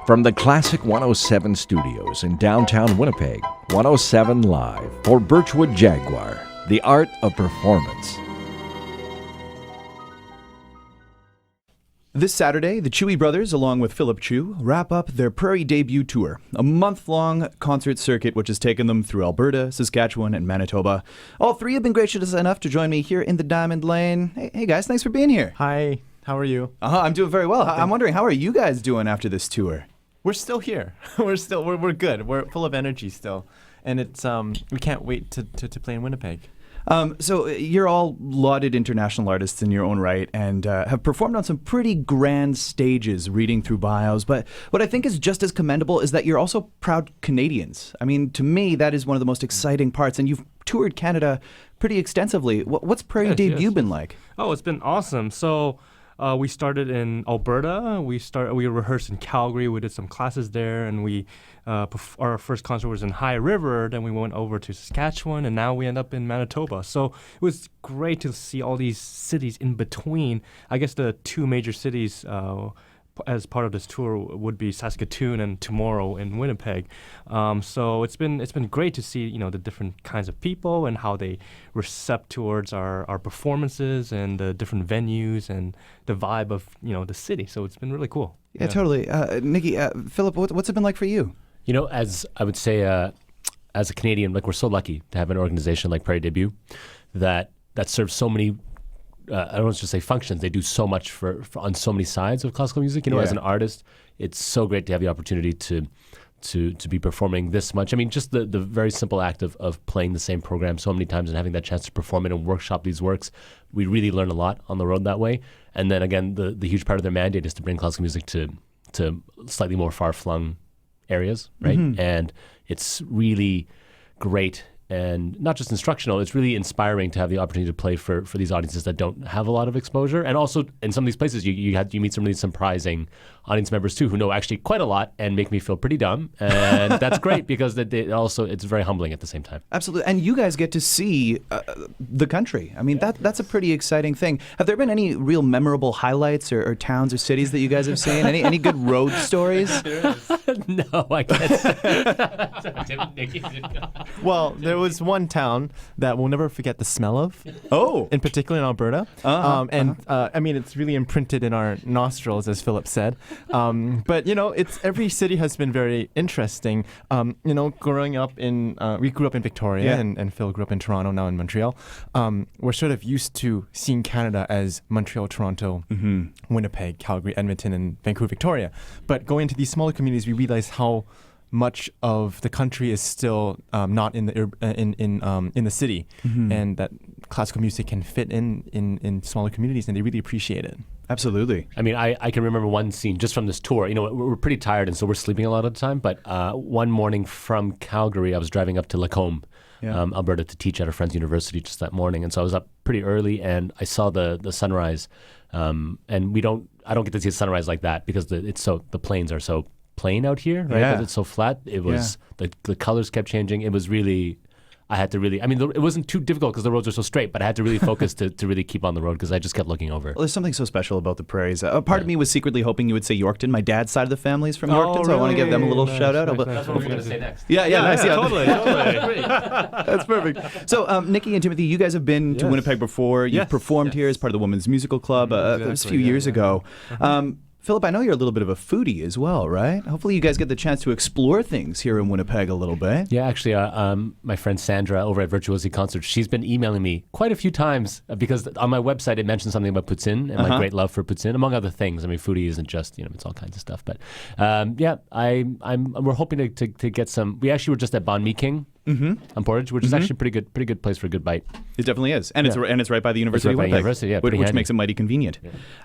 From the Classic 107 studios in downtown Winnipeg, 107 Live for Birchwood Jaguar, the art of performance. This Saturday, the Chooi brothers, along with Philip Chiu, wrap up their Prairie debut tour, a month-long concert circuit which has taken them through Alberta, Saskatchewan, and Manitoba. All three have been gracious enough to join me here in the Diamond Lane. Hey guys, thanks for being here. Hi, how are you? I'm doing very well. I'm wondering, how are you guys doing after this tour? We're still here. We're good. We're full of energy still, and it's we can't wait to play in Winnipeg. So you're all lauded international artists in your own right and have performed on some pretty grand stages reading through bios. But what I think is just as commendable is that you're also proud Canadians. I mean, to me, that is one of the most exciting parts. And you've toured Canada pretty extensively. What's Prairie debut been like? Oh, it's been awesome. So we started in Alberta. We rehearsed in Calgary. We did some classes there, and our first concert was in High River. Then we went over to Saskatchewan, and now we end up in Manitoba. So it was great to see all these cities in between. I guess the two major cities as part of this tour would be Saskatoon and tomorrow in Winnipeg. So it's been great to see the different kinds of people and how they recept towards our performances and the different venues and the vibe of the city. So it's been really cool. Yeah, totally. Nikki, Philip, what's it been like for you? As I would say, as a Canadian, we're so lucky to have an organization like Prairie Debut that serves so many. I don't want to just say functions. They do so much for on so many sides of classical music. As an artist, it's so great to have the opportunity to be performing this much. I mean, just the very simple act of playing the same program so many times and having that chance to perform it and workshop these works. We really learn a lot on the road that way. And then again, the huge part of their mandate is to bring classical music to slightly more far-flung areas, right? Mm-hmm. And it's really great. And not just instructional, it's really inspiring to have the opportunity to play for these audiences that don't have a lot of exposure. And also, in some of these places, you meet some really surprising audience members too, who know actually quite a lot and make me feel pretty dumb. And that's great because it's very humbling at the same time. Absolutely. And you guys get to see the country. I mean, that's a pretty exciting thing. Have there been any real memorable highlights or towns or cities that you guys have seen? Any good road stories? No, I can't. Well, there was one town that we'll never forget the smell of. Oh. In particular in Alberta. I mean, it's really imprinted in our nostrils, as Philip said. But every city has been very interesting. Growing up we grew up in Victoria, and Phil grew up in Toronto, now in Montreal. We're sort of used to seeing Canada as Montreal, Toronto, Winnipeg, Calgary, Edmonton, and Vancouver, Victoria. But going into these smaller communities, we realize how much of the country is still not in the city, and that classical music can fit in smaller communities, and they really appreciate it. Absolutely. I mean, I can remember one scene just from this tour. We're pretty tired, and so we're sleeping a lot of the time. But one morning from Calgary, I was driving up to Lacombe, Alberta, to teach at a friend's university just that morning, and so I was up pretty early, and I saw the sunrise. And I don't get to see a sunrise like that because the plains are so plain out here, right? Because it's so flat. It was the colors kept changing. It was really. I had to really, it wasn't too difficult because the roads are so straight, but I had to really focus to really keep on the road because I just kept looking over. Well, there's something so special about the prairies. Part of me was secretly hoping you would say Yorkton. My dad's side of the family is from Yorkton, so I want to give them a little shout out. That's what we're going to say next. Nice. Totally. That's perfect. So, Nikki and Timothy, you guys have been to Winnipeg before. You've performed here as part of the Women's Musical Club a few years ago. Philip, I know you're a little bit of a foodie as well, right? Hopefully you guys get the chance to explore things here in Winnipeg a little bit. Yeah, actually, my friend Sandra over at Virtuosi Concerts, she's been emailing me quite a few times because on my website it mentions something about poutine and my great love for poutine, among other things. I mean, foodie isn't just, it's all kinds of stuff. But we're hoping to get some. We actually were just at Banh Mi King. On Portage, which is actually a pretty good place for a good bite. It definitely is, and it's right by the University of Winnipeg, which makes it mighty convenient.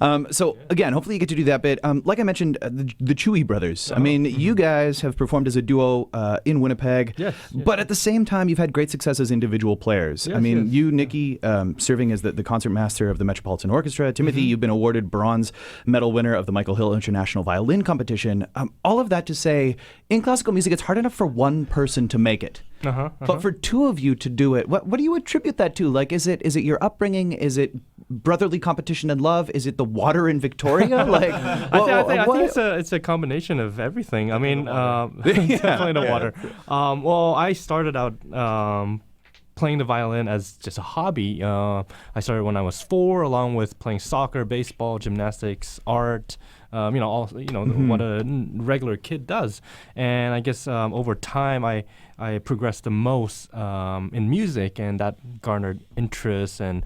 Yeah. So again, hopefully you get to do that bit. Like I mentioned, the Chooi brothers. I mean, you guys have performed as a duo in Winnipeg, but at the same time, you've had great success as individual players. You, Nikki, serving as the concert master of the Metropolitan Orchestra. Timothy, you've been awarded bronze medal winner of the Michael Hill International Violin Competition. All of that to say, in classical music, it's hard enough for one person to make it. But for two of you to do it, what do you attribute that to? Like, is it your upbringing? Is it brotherly competition and love? Is it the water in Victoria? Like, I think it's a combination of everything. I mean, definitely the water. Well, I started out playing the violin as just a hobby. I started when I was 4, along with playing soccer, baseball, gymnastics, art. What a regular kid does. And I guess over time, I progressed the most in music, and that garnered interest and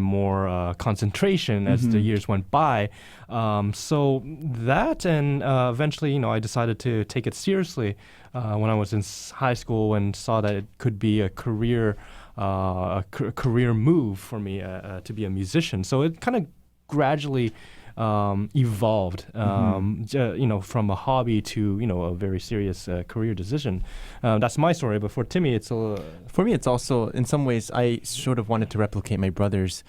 more concentration as the years went by. So that, and eventually, I decided to take it seriously when I was in high school and saw that it could be a career move for me to be a musician. So it kind of gradually evolved, from a hobby to a very serious career decision. That's my story. But for Timmy, for me, it's also in some ways I sort of wanted to replicate my brother's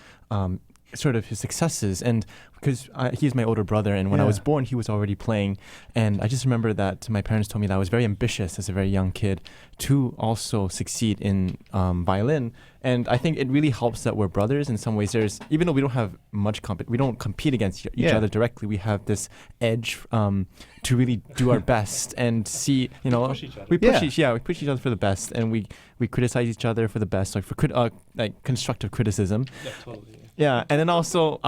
sort of his successes, and because he's my older brother, and when I was born, he was already playing, and I just remember that my parents told me that I was very ambitious as a very young kid to also succeed in violin, and I think it really helps that we're brothers in some ways. Even though we don't have much we don't compete against each other directly, we have this edge to really do our best and see, we push each other. We push each other for the best, and we criticize each other for the best, like for constructive criticism. Yeah, totally. Yeah, and then also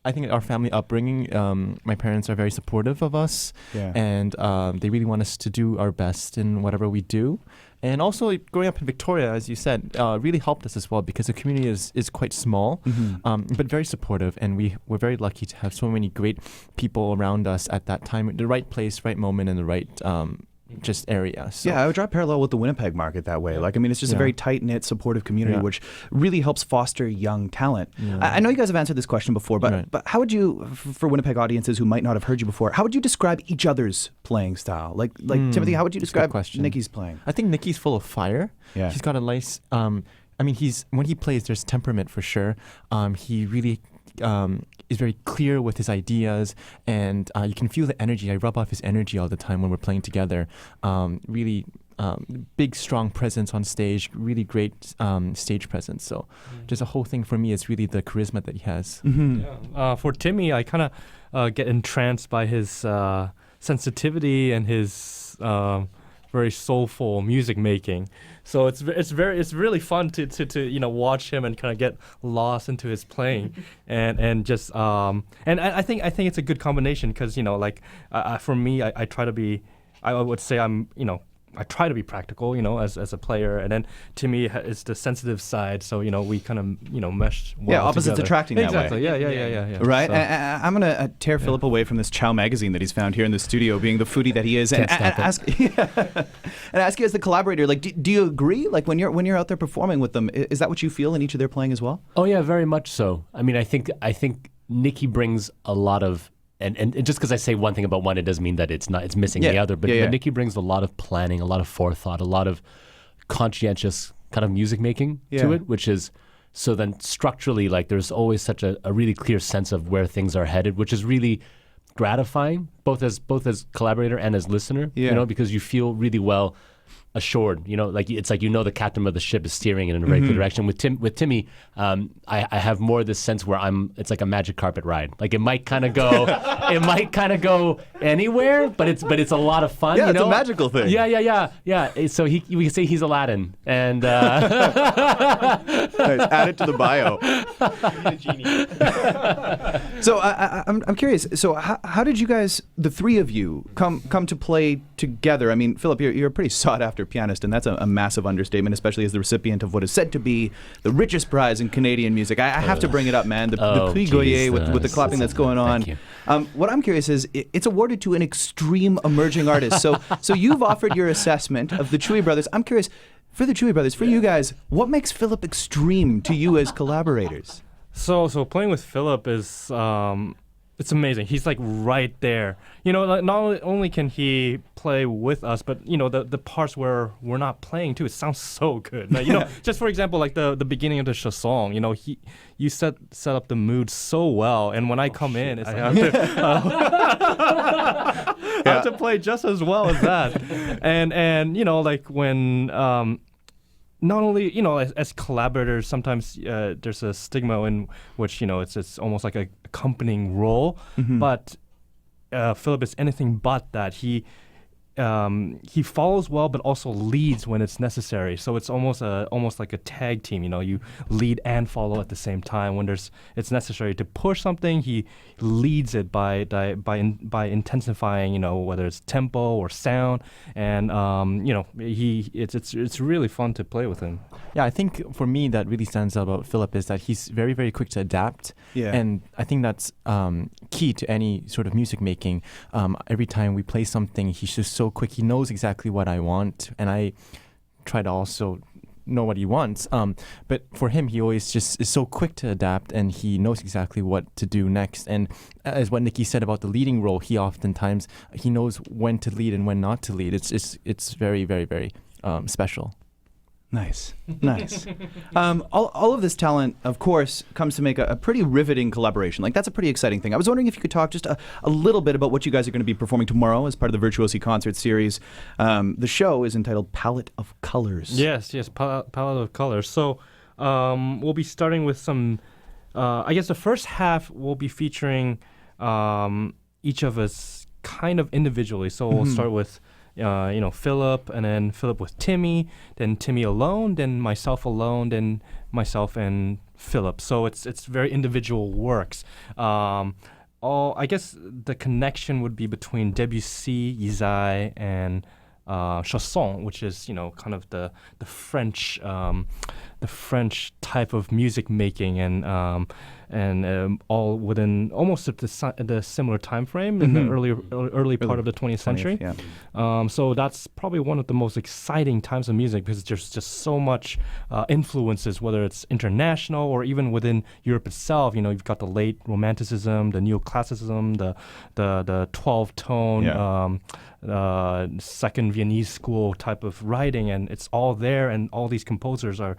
I think our family upbringing, my parents are very supportive of us, and they really want us to do our best in whatever we do. And also growing up in Victoria, as you said, really helped us as well, because the community is quite small, but very supportive, and we're very lucky to have so many great people around us at that time, the right place, right moment, and the right just area. So. Yeah, I would draw a parallel with the Winnipeg market that way. Like, I mean, it's just a very tight-knit, supportive community, which really helps foster young talent. Yeah. I know you guys have answered this question before, but how would you, for Winnipeg audiences who might not have heard you before, how would you describe each other's playing style? Like Timothy, how would you describe Nikki's playing? I think Nikki's full of fire. Yeah. He's got a nice, when he plays, there's temperament for sure. He really is very clear with his ideas, and you can feel the energy. I rub off his energy all the time when we're playing together. Really big, strong presence on stage, really great stage presence. So just the whole thing for me is really the charisma that he has. For Timmy, I kind of get entranced by his sensitivity and his very soulful music making. So it's really fun to watch him and kind of get lost into his playing, and just and I think it's a good combination, because for me, I try to be, I would say I try to be practical, as a player, and then Timmy is the sensitive side, so we kind of mesh well together. Opposites attracting that way. Yeah. Right. So. I'm gonna tear Philip away from this Chow magazine that he's found here in the studio, being the foodie that he is, and ask you as the collaborator, like, do you agree? Like, when you're out there performing with them, is that what you feel in each of their playing as well? Oh yeah, very much so. I mean, I think Nikki brings a lot of. And just because I say one thing about one, it doesn't mean that it's missing the other. But Nikki brings a lot of planning, a lot of forethought, a lot of conscientious kind of music making to it, which is, so then structurally, like, there's always such a really clear sense of where things are headed, which is really gratifying, both as collaborator and as listener, because you feel really well assured, like it's like the captain of the ship is steering in a very clear direction. With Timmy, I have more this sense where it's like a magic carpet ride. Like, it might kind of go anywhere, but it's a lot of fun. Yeah, it's a magical thing. Yeah. So we can say he's Aladdin, and add it to the bio. So I'm curious. So how did you guys, the three of you, come to play together? I mean, Philip, you're a pretty sought after pianist, and that's a massive understatement, especially as the recipient of what is said to be the richest prize in Canadian music. I have to bring it up, man. The Prix Goyer with the clapping that's going on. Thank you. What I'm curious is, it's awarded to an extreme emerging artist. So you've offered your assessment of the Chooi brothers. I'm curious, for the Chooi brothers, for you guys, what makes Philip extreme to you as collaborators? So playing with Philip is it's amazing. He's like right there. Like, not only can he play with us, but the parts where we're not playing too, it sounds so good. Like, just for example, like the beginning of the chanson, you set up the mood so well, and when I come in, it's like I have to play just as well as that. And like when not only, as collaborators, sometimes there's a stigma in which, it's almost like a accompanying role, but Philip is anything but that. He follows well, but also leads when it's necessary. So it's almost like a tag team. You lead and follow at the same time. When it's necessary to push something, he leads it by intensifying. Whether it's tempo or sound, and it's really fun to play with him. Yeah, I think for me that really stands out about Philip is that he's very, very quick to adapt. Yeah. And I think that's key to any sort of music making. Every time we play something, he's just so quick. He knows exactly what I want, and I try to also know what he wants. But for him, he always just is so quick to adapt, and he knows exactly what to do next. And as what Nikki said about the leading role, he knows when to lead and when not to lead. It's very, very, very special. Nice. All of this talent, of course, comes to make a pretty riveting collaboration. Like, that's a pretty exciting thing. I was wondering if you could talk just a little bit about what you guys are going to be performing tomorrow as part of the Virtuosi concert series. The show is entitled Palette of Colors. Yes, Palette of Colors. So we'll be starting with some, I guess the first half will be featuring each of us kind of individually. So we'll start with Philip, and then Philip with Timmy, then Timmy alone, then myself alone, then myself and Philip. So it's very individual works. I guess the connection would be between Debussy, Ysaÿe, and chanson, which is kind of the French type of music making, and all within almost the similar time frame in the early part of the 20th century. So that's probably one of the most exciting times of music, because there's just so much influences, whether it's international or even within Europe itself. You've got the late Romanticism, the neoclassicism, the 12-tone. Second Viennese school type of writing, and it's all there, and all these composers are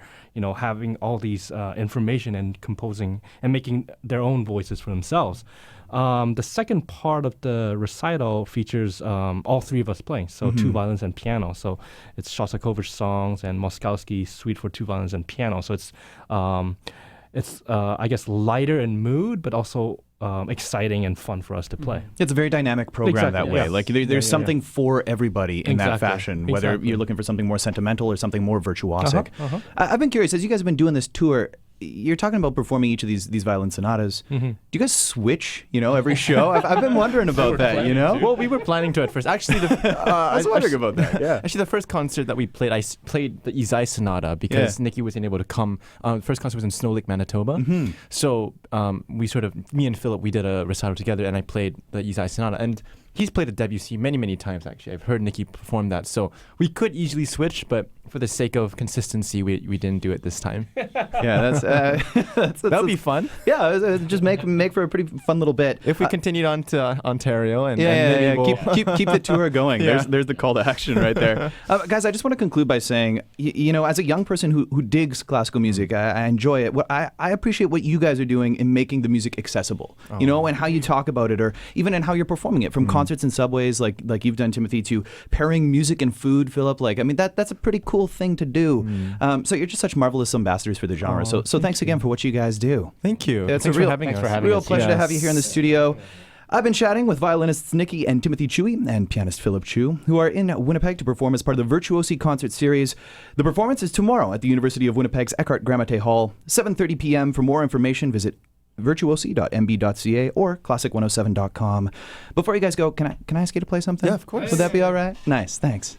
having all these information and composing and making their own voices for themselves. The second part of the recital features all three of us playing, so two violins and piano. So it's Shostakovich songs and Moskowski's Suite for two violins and piano. So it's I guess lighter in mood, but also exciting and fun for us to play. It's a very dynamic program that way. Yes. Like there's something for everybody in that fashion, whether you're looking for something more sentimental or something more virtuosic. I've been curious, as you guys have been doing this tour, you're talking about performing each of these violin sonatas. Do you guys switch, every show? I've been wondering about that, Well, we were planning to at first. Actually, I was wondering about that, yeah. Actually, the first concert that we played, I played the Ysaÿe Sonata because Nikki wasn't able to come. The first concert was in Snow Lake, Manitoba. So me and Philip, we did a recital together, and I played the Ysaÿe Sonata. And he's played a Debussy many, many times, actually. I've heard Nikki perform that. So we could easily switch, but for the sake of consistency, we didn't do it this time. Yeah, that would be fun. Yeah, just make for a pretty fun little bit. If we continued on to Ontario and keep the tour going. There's the call to action right there. Guys, I just want to conclude by saying, as a young person who digs classical music, I enjoy it. I appreciate what you guys are doing in making the music accessible. And how you talk about it, or even in how you're performing it, from concerts and subways like you've done, Timothy, to pairing music and food, Philip. That's a pretty cool thing to do. So you're just such marvelous ambassadors for the genre. So thanks again for what you guys do. Thank you. It's Thanks a real pleasure to have you here in the studio. I've been chatting with violinists Nikki and Timothy Chooi and pianist Philip Chiu, who are in Winnipeg to perform as part of the Virtuosi concert series. The performance is tomorrow at the University of Winnipeg's Eckhart Gramate Hall, 7:30 p.m. For more information, visit virtuosi.mb.ca or classic107.com. Before you guys go, can I ask you to play something? Yeah, of course. Would that be all right? Nice, thanks.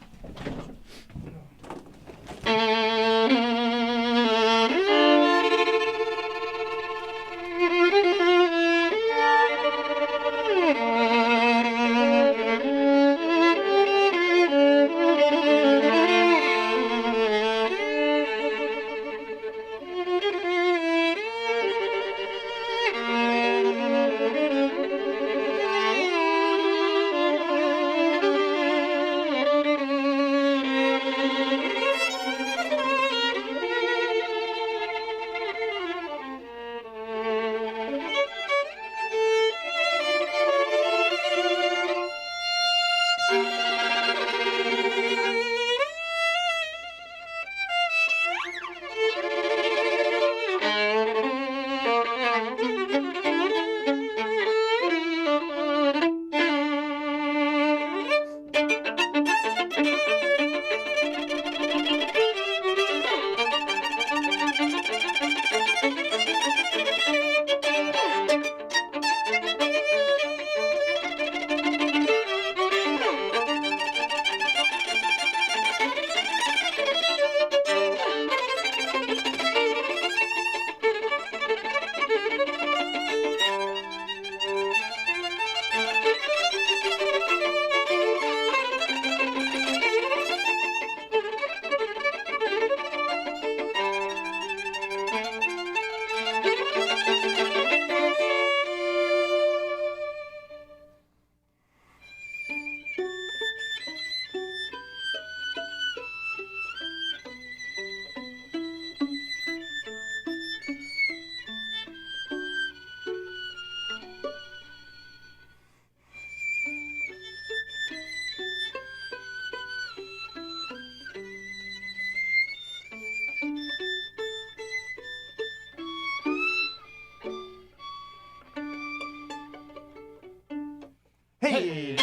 Hey!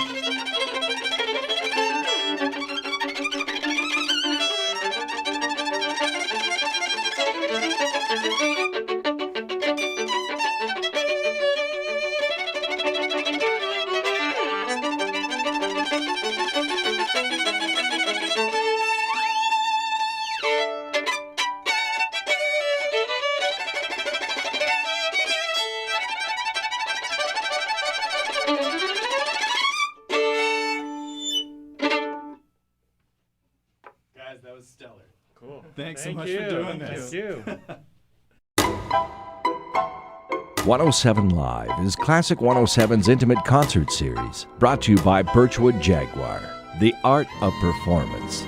Guys, that was stellar. Cool. Thanks so much for doing this. Thank you. 107 Live is Classic 107's intimate concert series, brought to you by Birchwood Jaguar, the art of performance.